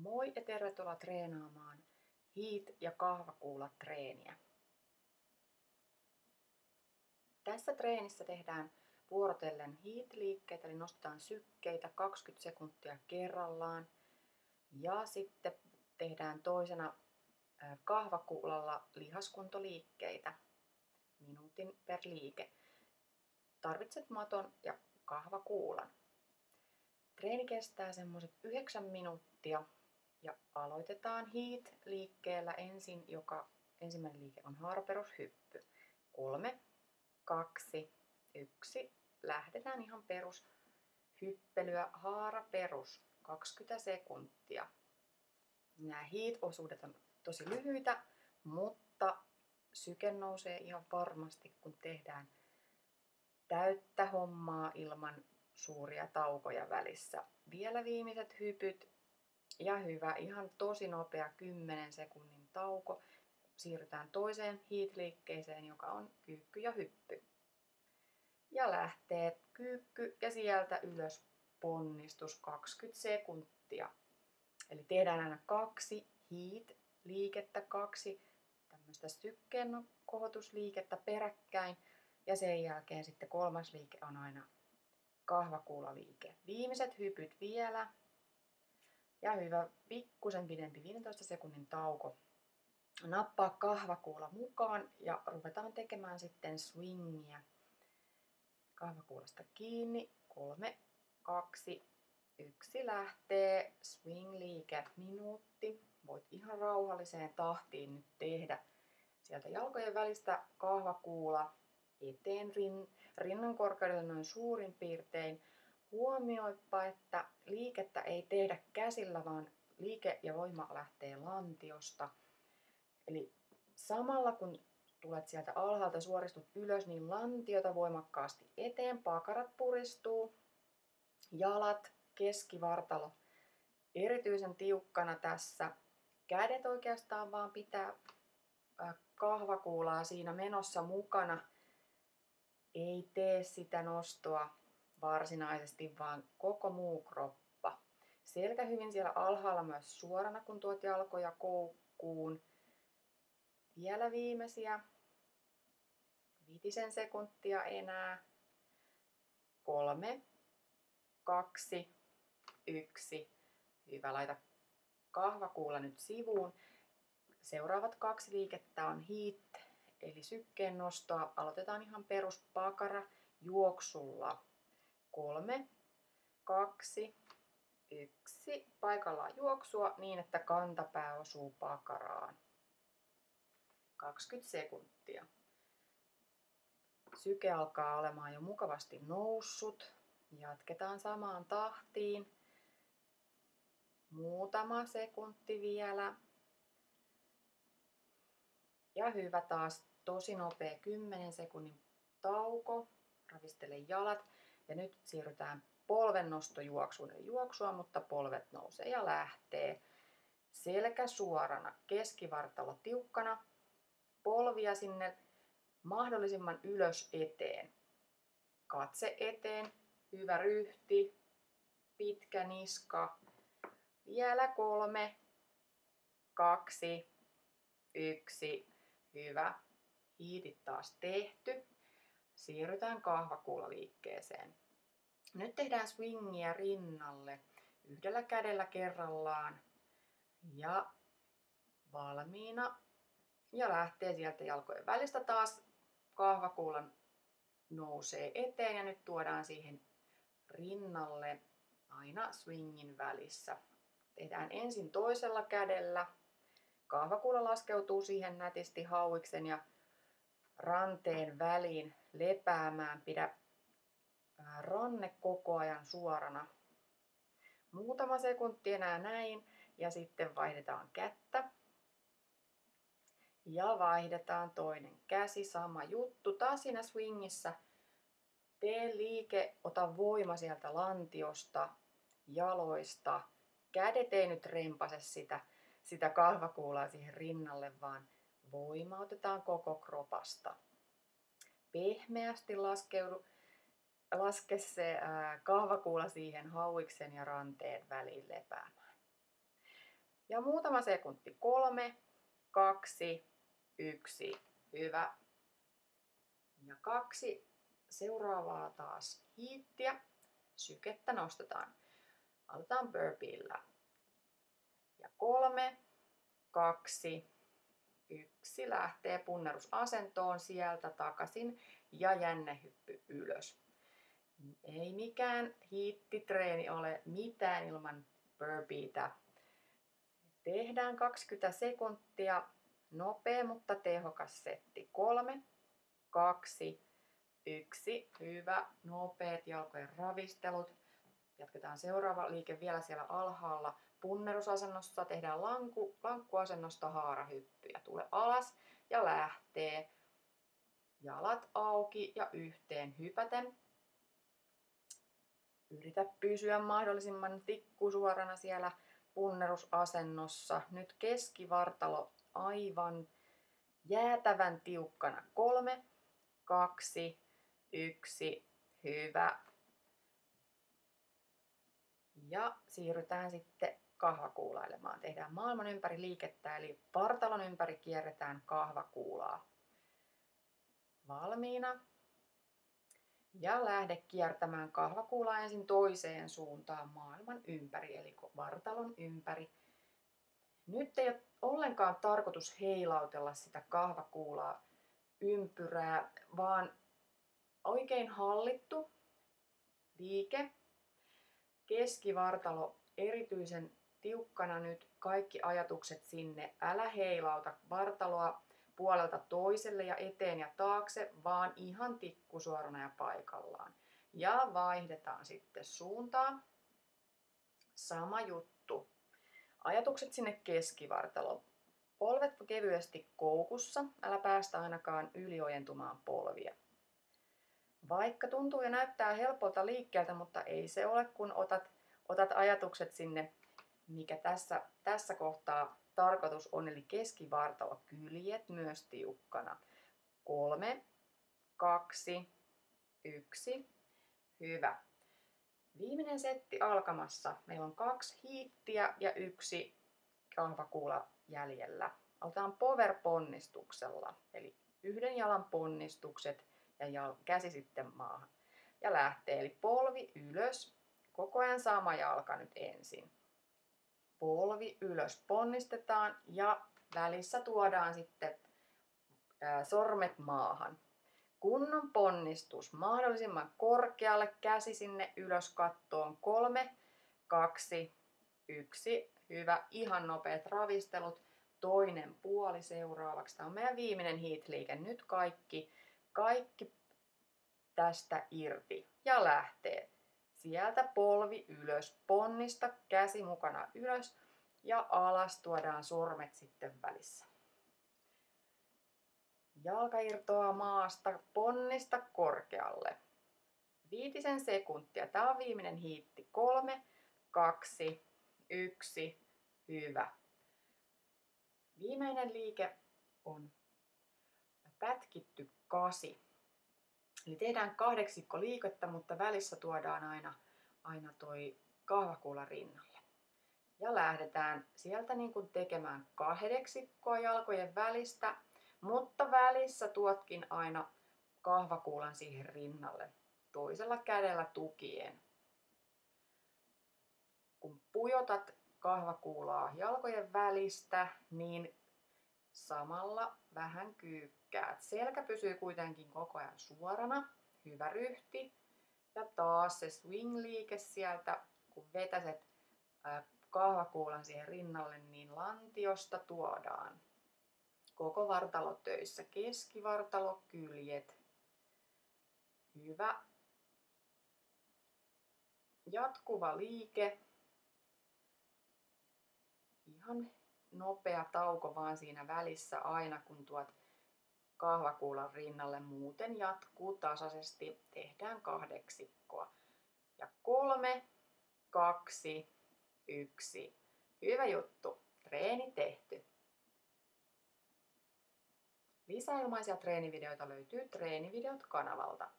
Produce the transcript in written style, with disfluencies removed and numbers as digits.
Moi ja tervetuloa treenaamaan HIIT- ja kahvakuulatreeniä. Tässä treenissä tehdään vuorotellen HIIT-liikkeitä, eli nostetaan sykkeitä 20 sekuntia kerrallaan. Ja sitten tehdään toisena kahvakuulalla lihaskuntoliikkeitä, minuutin per liike. Tarvitset maton ja kahvakuulan. Treeni kestää semmoiset 9 minuuttia. Ja aloitetaan HIIT-liikkeellä ensin, ensimmäinen liike on haaraperushyppy. 3, 2, 1. Lähdetään ihan perushyppelyä haaraperus 20 sekuntia. Nämä HIIT-osuudet on tosi lyhyitä, mutta syke nousee ihan varmasti, kun tehdään täyttä hommaa ilman suuria taukoja välissä. Vielä viimeiset hypyt. Ja hyvä, ihan tosi nopea 10 sekunnin tauko. Siirrytään toiseen HIIT-liikkeeseen, joka on kyykky ja hyppy. Ja lähtee kyykky ja sieltä ylös ponnistus 20 sekuntia. Eli tehdään aina 2 HIIT-liikettä, 2 tämmöistä sykkeen kohotusliikettä peräkkäin. Ja sen jälkeen sitten kolmas liike on aina kahvakuulaliike. Viimeiset hypyt vielä. Ja hyvä, pikkusen pidempi 15 sekunnin tauko. Nappaa kahvakuula mukaan ja ruvetaan tekemään sitten swingiä. Kahvakuulasta kiinni. 3, 2, 1 lähtee. Swing-liike minuutti. Voit ihan rauhalliseen tahtiin nyt tehdä. Sieltä jalkojen välistä kahvakuula eteen rinnan korkeudella noin suurin piirtein. Huomioipa, että liikettä ei tehdä käsillä, vaan liike ja voima lähtee lantiosta. Eli samalla kun tulet sieltä alhaalta, suoristut ylös, niin lantiota voimakkaasti eteen, pakarat puristuu, jalat, keskivartalo erityisen tiukkana tässä. Kädet oikeastaan vaan pitää kahvakuulaa siinä menossa mukana. Ei tee sitä nostoa varsinaisesti, vaan koko muu kroppa. Selkä hyvin siellä alhaalla myös suorana, kun tuot jalkoja koukkuun. Vielä viimeisiä 5 sekuntia enää. 3, 2, 1. Hyvä, laita kahvakuula nyt sivuun. Seuraavat 2 liikettä on HIIT, eli sykkeen nostoa. Aloitetaan ihan peruspakara juoksulla. 3, 2, 1. Paikallaan juoksua niin, että kantapää osuu pakaraan. 20 sekuntia. Syke alkaa olemaan jo mukavasti noussut. Jatketaan samaan tahtiin. Muutama sekunti vielä. Ja hyvä, taas tosi nopea 10 sekunnin tauko. Ravistele jalat. Ja nyt siirrytään polvennostojuoksuun. Eli juoksua, mutta polvet nousee ja lähtee. Selkä suorana, keskivartalo tiukkana. Polvia sinne mahdollisimman ylös eteen. Katse eteen. Hyvä ryhti. Pitkä niska. Vielä 3, 2, 1. Hyvä. HIITit taas tehty. Siirrytään kahvakuulaliikkeeseen. Nyt tehdään swingiä rinnalle. Yhdellä kädellä kerrallaan. Ja valmiina. Ja lähtee sieltä jalkojen välistä taas. Kahvakuulan nousee eteen ja nyt tuodaan siihen rinnalle aina swingin välissä. Tehdään ensin toisella kädellä. Kahvakuula laskeutuu siihen nätisti hauiksen ja ranteen väliin lepäämään. Pidä ranne koko ajan suorana. Muutama sekunti enää näin ja sitten vaihdetaan kättä. Ja vaihdetaan toinen käsi, sama juttu. Taas siinä swingissä tee liike, ota voima sieltä lantiosta, jaloista. Kädet ei nyt rempase sitä kahvakuulaa siihen rinnalle, vaan voima otetaan koko kropasta. Pehmeästi laske se kahvakuula siihen hauiksen ja ranteen väliin lepäämään. Ja muutama sekunti. 3, 2, 1. Hyvä. Ja 2. Seuraavaa taas hiittiä. Sykettä nostetaan. Aloitetaan burpeella. Ja 3, 2, 1. Lähtee punnerusasentoon, sieltä takaisin ja jännehyppy ylös. Ei mikään hiittitreeni ole mitään ilman burpeetä. Tehdään 20 sekuntia. Nopea, mutta tehokas setti. 3, 2, 1. Hyvä. Nopeat jalkojen ravistelut. Jatketaan seuraava liike vielä siellä alhaalla. Punnerusasennossa tehdään lankkuasennosta haarahyppyjä. Tule alas ja lähtee. Jalat auki ja yhteen hypäten. Yritä pysyä mahdollisimman tikkusuorana siellä punnerusasennossa. Nyt keskivartalo aivan jäätävän tiukkana. 3, 2, 1. Hyvä. Ja siirrytään sitten kahvakuulailemaan. Tehdään maailman ympäri liikettä, eli vartalon ympäri kierretään kahvakuulaa. Valmiina. Ja lähde kiertämään kahvakuulaa ensin toiseen suuntaan maailman ympäri, eli vartalon ympäri. Nyt ei ole ollenkaan tarkoitus heilautella sitä kahvakuulaa ympyrää, vaan oikein hallittu liike. Keskivartalo erityisen tiukkana nyt, kaikki ajatukset sinne. Älä heilauta vartaloa puolelta toiselle ja eteen ja taakse, vaan ihan tikkusuorana ja paikallaan. Ja vaihdetaan sitten suuntaa. Sama juttu. Ajatukset sinne keskivartaloon. Polvet kevyesti koukussa, älä päästä ainakaan yliojentumaan polvia. Vaikka tuntuu ja näyttää helpolta liikkeeltä, mutta ei se ole, kun otat ajatukset sinne, mikä tässä kohtaa tarkoitus on, eli keskivartalo, kyljet myös tiukkana. 3, 2, 1. Hyvä. Viimeinen setti alkamassa. Meillä on 2 hiittiä ja 1 kahvakuula jäljellä. Aloitetaan power-ponnistuksella, eli yhden jalan ponnistukset ja käsi sitten maahan. Ja lähtee, eli polvi ylös. Koko ajan sama jalka nyt ensin. Polvi ylös ponnistetaan ja välissä tuodaan sitten sormet maahan. Kunnon ponnistus mahdollisimman korkealle, käsi sinne ylös kattoon. 3, 2, 1. Hyvä, ihan nopeat ravistelut. Toinen puoli seuraavaksi. Tämä on meidän viimeinen heat-liike. Nyt kaikki tästä irti ja lähtee. Sieltä polvi ylös, ponnista, käsi mukana ylös ja alas tuodaan sormet sitten välissä. Jalka irtoaa maasta, ponnista korkealle. 5 sekuntia. Tämä on viimeinen hiitti. 3, 2, 1. Hyvä. Viimeinen liike on pätkitty kasi. Eli tehdään 8 liikettä, mutta välissä tuodaan aina toi kahvakuula rinnalle. Ja lähdetään sieltä niin kuin tekemään 8 jalkojen välistä, mutta välissä tuotkin aina kahvakuulan siihen rinnalle. Toisella kädellä tukien. Kun pujotat kahvakuulaa jalkojen välistä, niin samalla vähän kyykkäät. Selkä pysyy kuitenkin koko ajan suorana. Hyvä ryhti. Ja taas se swing-liike sieltä, kun vetäset kahvakuulan siihen rinnalle, niin lantiosta tuodaan. Koko vartalo töissä. Keskivartalo, kyljet. Hyvä. Jatkuva liike. Ihan nopea tauko vaan siinä välissä aina, kun tuot kahvakuulan rinnalle. Muuten jatkuu tasaisesti. Tehdään 8. Ja 3, 2, 1. Hyvä juttu. Treeni tehty. Lisäilmaisia treenivideoita löytyy Treenivideot-kanavalta.